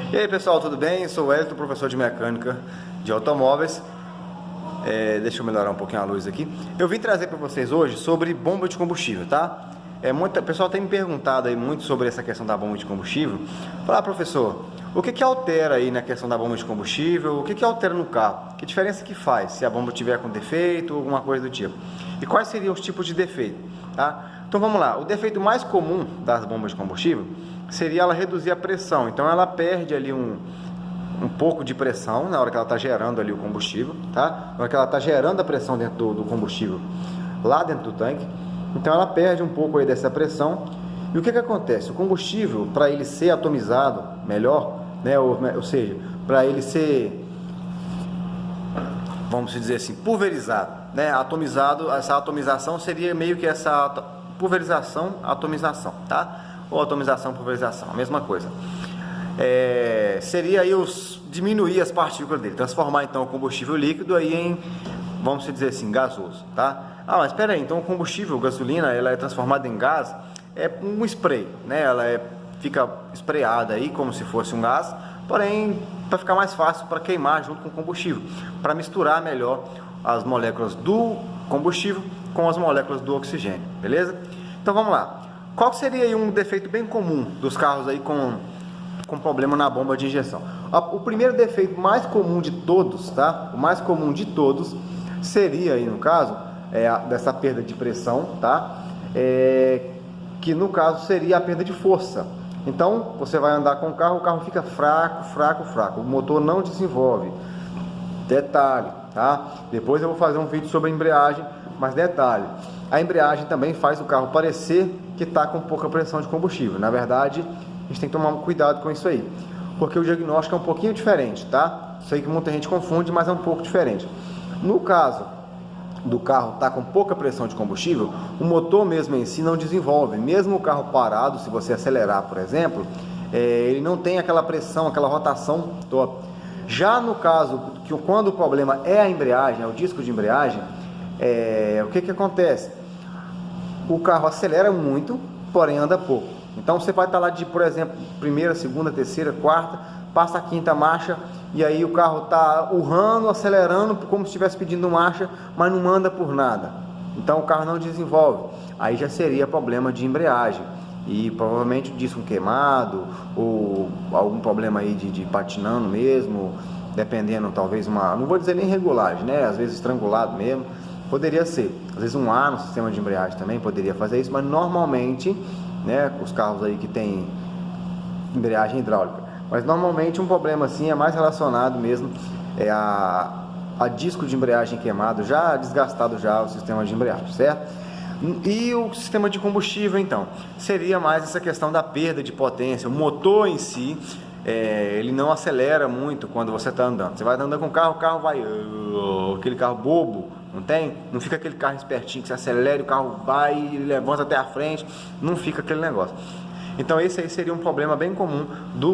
E aí pessoal, tudo bem? Sou o Wellington, professor de mecânica de automóveis. Deixa eu melhorar um pouquinho a luz aqui. Eu vim trazer para vocês hoje sobre bomba de combustível, tá? O pessoal tem me perguntado aí muito sobre essa questão da bomba de combustível. Falar, professor, o que altera aí na questão da bomba de combustível? O que altera no carro? Que diferença que faz se a bomba tiver com defeito ou alguma coisa do tipo? E quais seriam os tipos de defeito, tá? Então vamos lá, o defeito mais comum das bombas de combustível seria ela reduzir a pressão. Então ela perde ali um pouco de pressão na hora que ela está gerando ali o combustível, tá? Na hora que ela está gerando a pressão dentro do combustível lá dentro do tanque, então ela perde um pouco aí dessa pressão. E o que acontece? O combustível, para ele ser atomizado melhor, né? Ou seja, para ele ser, vamos dizer assim, pulverizado, né? Atomizado, essa atomização seria meio que essa pulverização, atomização, tá? Ou atomização, pulverização, a mesma coisa. Seria aí diminuir as partículas dele, transformar então o combustível líquido aí em, vamos dizer assim, gasoso, tá? Ah, mas espera aí, então o combustível, gasolina, ela é transformada em gás, é um spray, né? Ela fica sprayada aí como se fosse um gás, porém para ficar mais fácil para queimar junto com o combustível, para misturar melhor as moléculas do combustível com as moléculas do oxigênio, beleza? Então vamos lá. Qual seria aí um defeito bem comum dos carros aí com problema na bomba de injeção? O primeiro defeito mais comum de todos, tá? O mais comum de todos seria aí no caso dessa perda de pressão, tá? Que no caso seria a perda de força. Então você vai andar com o carro fica fraco, o motor não desenvolve. Detalhe, tá? Depois eu vou fazer um vídeo sobre a embreagem, mas detalhe, a embreagem também faz o carro parecer que está com pouca pressão de combustível. Na verdade, a gente tem que tomar cuidado com isso aí, porque o diagnóstico é um pouquinho diferente, tá? Sei que muita gente confunde, mas é um pouco diferente. No caso do carro estar com pouca pressão de combustível, o motor mesmo em si não desenvolve. Mesmo o carro parado, se você acelerar, por exemplo, ele não tem aquela pressão, aquela rotação toda. Já no caso, quando o problema é a embreagem, é o disco de embreagem, o que acontece? O carro acelera muito, porém anda pouco. Então você vai estar lá de, por exemplo, primeira, segunda, terceira, quarta, passa a quinta marcha e aí o carro está urrando, acelerando como se estivesse pedindo marcha, mas não anda por nada. Então o carro não desenvolve. Aí já seria problema de embreagem e provavelmente disco queimado ou algum problema aí de patinando mesmo, dependendo, talvez não vou dizer nem regulagem, né? Às vezes estrangulado mesmo. Poderia ser, às vezes um ar no sistema de embreagem também poderia fazer isso, mas normalmente, né, os carros aí que tem embreagem hidráulica, mas normalmente um problema assim é mais relacionado mesmo a disco de embreagem queimado, já desgastado já o sistema de embreagem, certo? E o sistema de combustível então, seria mais essa questão da perda de potência, o motor em si, ele não acelera muito quando você está andando. Você vai andando com o carro vai, aquele carro bobo, não fica aquele carro espertinho que você acelera, o carro vai e levanta até a frente, não fica aquele negócio. Então esse aí seria um problema bem comum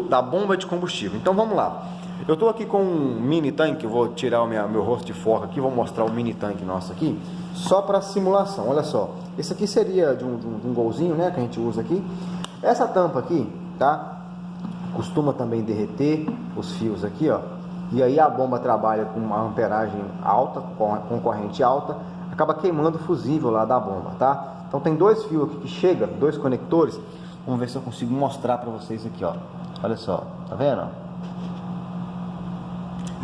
da bomba de combustível. Então vamos lá, eu estou aqui com um mini tanque, eu vou tirar o meu rosto de foca aqui, vou mostrar o mini tanque nosso aqui, só para simulação. Olha só, esse aqui seria de um golzinho, né, que a gente usa aqui. Essa tampa aqui, tá, costuma também derreter os fios aqui, ó. E aí a bomba trabalha com uma amperagem alta, com corrente alta, acaba queimando o fusível lá da bomba, tá? Então tem dois fios aqui que chegam, dois conectores. Vamos ver se eu consigo mostrar para vocês aqui, ó. Olha só, tá vendo?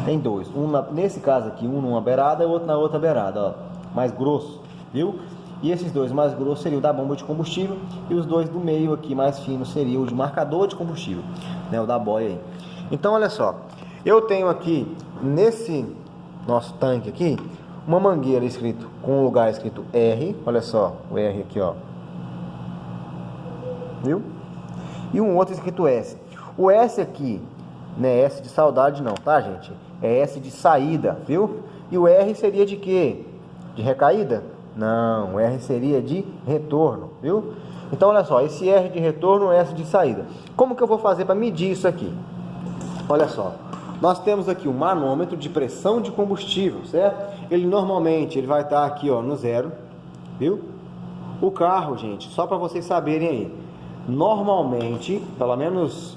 Tem dois, nesse caso aqui, um numa beirada e outro na outra beirada, ó. Mais grosso, viu? E esses dois mais grossos seriam o da bomba de combustível e os dois do meio aqui mais finos seriam o de marcador de combustível, né? O da boia aí. Então olha só, eu tenho aqui nesse nosso tanque aqui uma mangueira com um lugar escrito R, olha só, o R aqui, ó, viu? E um outro escrito S. O S aqui não é S de saudade não, tá, gente? É S de saída, viu? E o R seria de quê? De recaída? Não, o R seria de retorno, viu? Então olha só, esse R de retorno é S de saída. Como que eu vou fazer para medir isso aqui? Olha só, nós temos aqui um manômetro de pressão de combustível, certo? Ele normalmente vai estar aqui, ó, no zero, viu? O carro, gente, só para vocês saberem aí, normalmente, pelo menos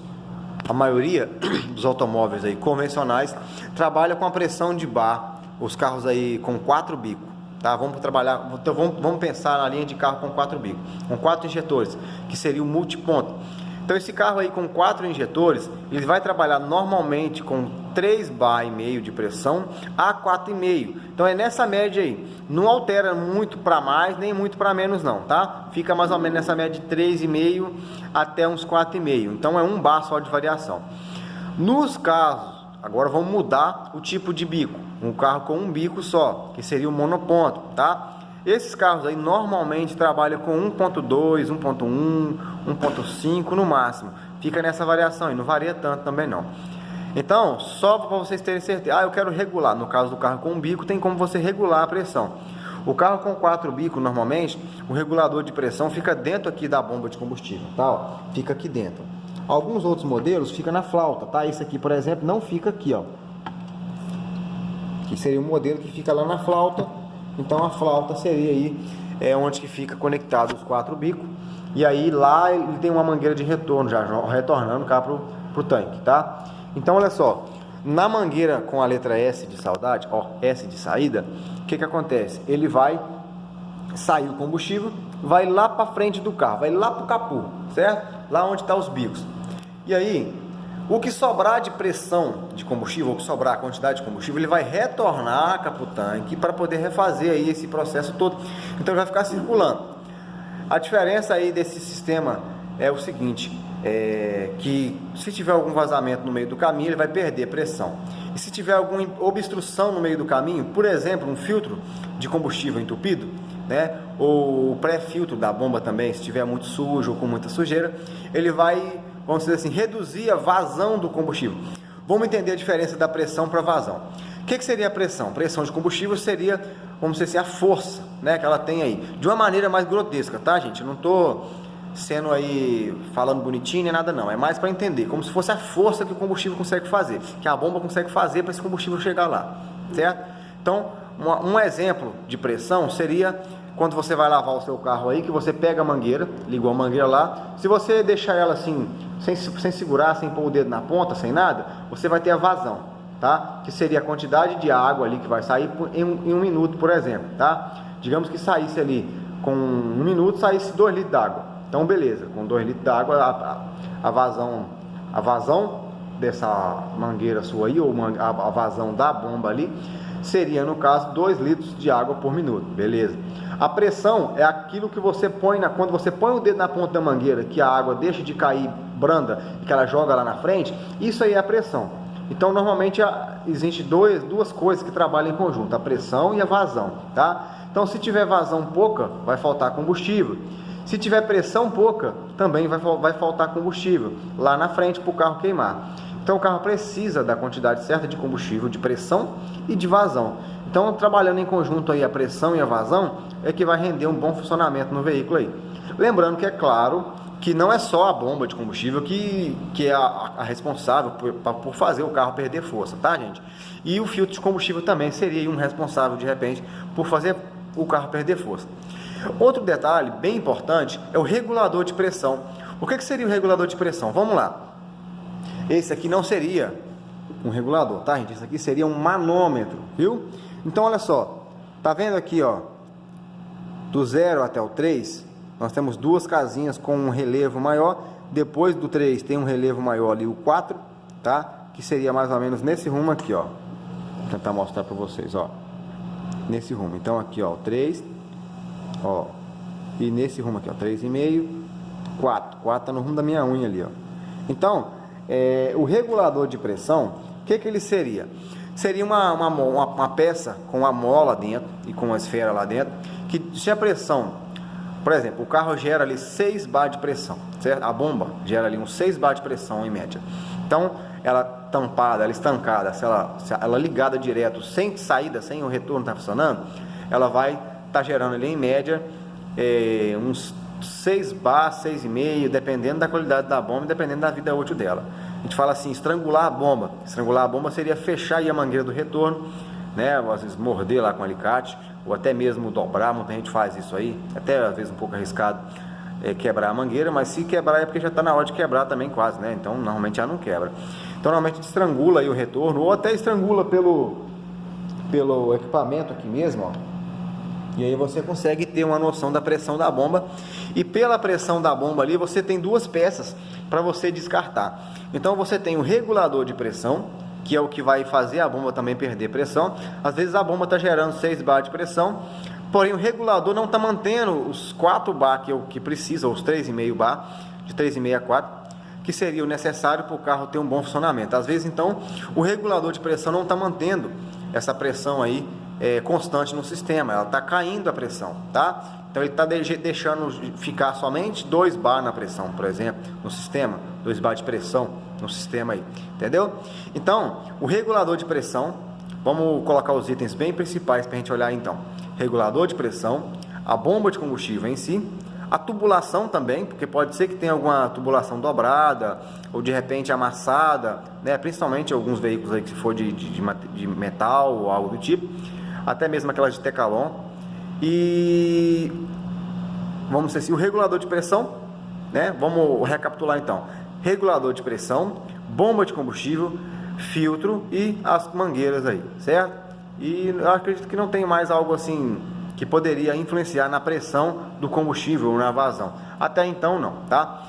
A maioria dos automóveis aí convencionais trabalha com a pressão de bar, os carros aí com 4 bicos, tá? Vamos trabalhar, então vamos pensar na linha de carro com 4 bicos, com 4 injetores, que seria o multiponto. Então esse carro aí com 4 injetores, ele vai trabalhar normalmente com 3 bar e meio de pressão a 4,5. Então é nessa média aí. Não altera muito para mais nem muito para menos não, tá? Fica mais ou menos nessa média de 3,5 até uns 4,5. Então é 1 bar só de variação. Nos casos, agora vamos mudar o tipo de bico. Um carro com um bico só, que seria o monoponto, tá? Esses carros aí normalmente trabalham com 1.2, 1.1, 1.5 no máximo. Fica nessa variação e não varia tanto também não. Então, só para vocês terem certeza. Eu quero regular. No caso do carro com um bico, tem como você regular a pressão. O carro com 4 bicos, normalmente, o regulador de pressão fica dentro aqui da bomba de combustível, tá? Ó, fica aqui dentro. Alguns outros modelos fica na flauta, tá? Esse aqui, por exemplo, não fica aqui, ó. Que seria um modelo que fica lá na flauta. Então a flauta seria aí onde que fica conectado os 4 bicos. E aí lá ele tem uma mangueira de retorno, já retornando cá pro tanque, tá? Então olha só, na mangueira com a letra S de saudade, ó, S de saída, o que acontece? Ele vai sair o combustível, vai lá para frente do carro, vai lá pro capô, certo? Lá onde tá os bicos. E aí, o que sobrar de pressão de combustível, ou que sobrar a quantidade de combustível, ele vai retornar para o tanque para poder refazer aí esse processo todo. Então ele vai ficar circulando. A diferença aí desse sistema é o seguinte, que se tiver algum vazamento no meio do caminho, ele vai perder pressão. E se tiver alguma obstrução no meio do caminho, por exemplo, um filtro de combustível entupido, né, ou o pré-filtro da bomba também, se estiver muito sujo ou com muita sujeira, ele vai, vamos dizer assim, reduzir a vazão do combustível. Vamos entender a diferença da pressão para vazão. O que seria a pressão? Pressão de combustível seria, vamos dizer assim, a força, né, que ela tem aí. De uma maneira mais grotesca, tá, gente? Eu não estou sendo aí falando bonitinho nem nada não. É mais para entender, como se fosse a força que o combustível consegue fazer, que a bomba consegue fazer para esse combustível chegar lá, certo? Então, um exemplo de pressão seria quando você vai lavar o seu carro aí, que você pega a mangueira, ligou a mangueira lá, se você deixar ela assim, sem segurar, sem pôr o dedo na ponta, sem nada, você vai ter a vazão, tá? Que seria a quantidade de água ali que vai sair em um minuto, por exemplo, tá? Digamos que saísse ali, com 1 minuto, saísse 2 litros d'água. Então, beleza, com 2 litros d'água, a vazão dessa mangueira sua aí, ou a vazão da bomba ali, seria, no caso, 2 litros de água por minuto, beleza? A pressão é aquilo que você põe, quando você põe o dedo na ponta da mangueira, que a água deixa de cair branda e que ela joga lá na frente, isso aí é a pressão. Então, normalmente, existe duas coisas que trabalham em conjunto, a pressão e a vazão, tá? Então, se tiver vazão pouca, vai faltar combustível. Se tiver pressão pouca, também vai faltar combustível lá na frente para o carro queimar. Então o carro precisa da quantidade certa de combustível, de pressão e de vazão. Então, trabalhando em conjunto aí a pressão e a vazão, é que vai render um bom funcionamento no veículo aí. Lembrando que é claro que não é só a bomba de combustível que é a responsável por fazer o carro perder força, tá, gente? E o filtro de combustível também seria um responsável, de repente, por fazer o carro perder força. Outro detalhe bem importante é o regulador de pressão. O que seria o regulador de pressão? Vamos lá. Esse aqui não seria um regulador, tá, gente? Esse aqui seria um manômetro, viu? Então, olha só. Tá vendo aqui, ó? Do 0 até o 3, nós temos 2 casinhas com um relevo maior. Depois do 3 tem um relevo maior ali, o 4, tá? Que seria mais ou menos nesse rumo aqui, ó. Vou tentar mostrar para vocês, ó. Nesse rumo. Então, aqui, ó, o 3, ó. E nesse rumo aqui, ó, 3,5, 4. 4 tá no rumo da minha unha ali, ó. Então, o regulador de pressão, o que ele seria? Seria uma peça com uma mola dentro e com uma esfera lá dentro, que se a pressão, por exemplo, o carro gera ali 6 bar de pressão, certo? A bomba gera ali uns 6 bar de pressão em média. Então, ela tampada, ela estancada, se ela ligada direto, sem saída, sem o retorno tá funcionando, ela vai estar gerando ali em média uns 6 bar, 6,5, dependendo da qualidade da bomba e dependendo da vida útil dela. A gente fala assim, estrangular a bomba. Estrangular a bomba seria fechar aí a mangueira do retorno, né? Às vezes morder lá com alicate, ou até mesmo dobrar, muita gente faz isso aí, até às vezes um pouco arriscado. quebrar a mangueira, mas se quebrar é porque já está na hora de quebrar também quase, né? Então normalmente já não quebra. Então normalmente estrangula aí o retorno, ou até estrangula pelo equipamento aqui mesmo, ó. E aí você consegue ter uma noção da pressão da bomba. E pela pressão da bomba ali, você tem duas peças para você descartar. Então você tem o regulador de pressão, que é o que vai fazer a bomba também perder pressão. Às vezes a bomba está gerando 6 bar de pressão, porém o regulador não está mantendo os 4 bar que precisa, ou os 3,5 bar, de 3,5 a 4, que seria o necessário para o carro ter um bom funcionamento. Às vezes então o regulador de pressão não está mantendo essa pressão aí constante no sistema, ela está caindo a pressão, tá? Então ele está deixando ficar somente 2 bar na pressão, por exemplo, no sistema, 2 bar de pressão no sistema aí, entendeu? Então, o regulador de pressão, vamos colocar os itens bem principais para a gente olhar então. Regulador de pressão, a bomba de combustível em si, a tubulação também, porque pode ser que tenha alguma tubulação dobrada, ou de repente amassada, né? Principalmente alguns veículos aí que se for de metal ou algo do tipo, até mesmo aquelas de Tecalon. E vamos dizer assim, o regulador de pressão, né? Vamos recapitular então: regulador de pressão, bomba de combustível, filtro e as mangueiras aí, certo? E eu acredito que não tem mais algo assim que poderia influenciar na pressão do combustível ou na vazão. Até então não, tá?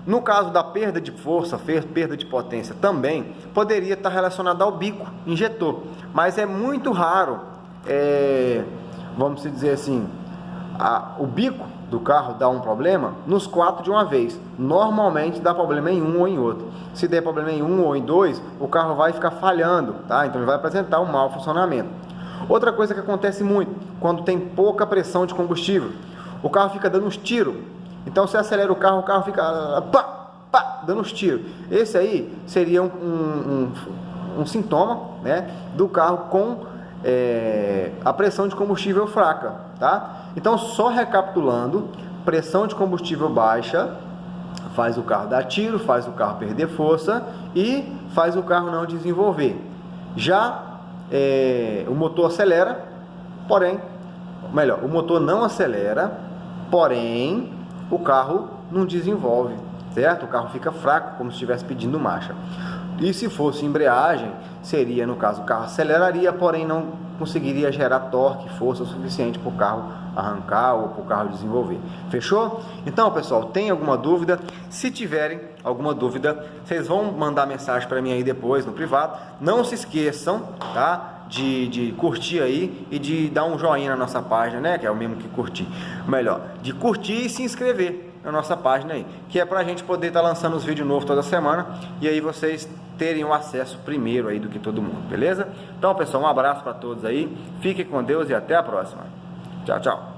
No caso da perda de força, perda de potência também poderia estar relacionado ao bico injetor, mas é muito raro, vamos dizer assim, o bico do carro dá um problema nos 4 de uma vez. Normalmente dá problema em um ou em outro. Se der problema em um ou em dois, o carro vai ficar falhando, tá? Então ele vai apresentar um mau funcionamento. Outra coisa que acontece muito, quando tem pouca pressão de combustível, o carro fica dando uns tiros. Então você acelera o carro fica dando uns tiros. Esse aí seria um sintoma, né, do carro com a pressão de combustível fraca, tá? Então, só recapitulando: pressão de combustível baixa faz o carro dar tiro, faz o carro perder força e faz o carro não desenvolver. Já o motor acelera, porém, melhor, o motor não acelera, porém o carro não desenvolve, certo? O carro fica fraco, como se estivesse pedindo marcha. E se fosse embreagem, seria, no caso, o carro aceleraria, porém não conseguiria gerar torque, força suficiente para o carro arrancar ou para o carro desenvolver. Fechou? Então, pessoal, tem alguma dúvida? Se tiverem alguma dúvida, vocês vão mandar mensagem para mim aí depois no privado. Não se esqueçam, tá, de curtir aí e de dar um joinha na nossa página, né, que é o mesmo que curtir. Melhor, de curtir e se inscrever na nossa página aí, que é pra gente poder estar lançando os vídeos novos toda semana e aí vocês terem o acesso primeiro aí do que todo mundo, beleza? Então, pessoal, um abraço para todos aí, fiquem com Deus e até a próxima. Tchau, tchau.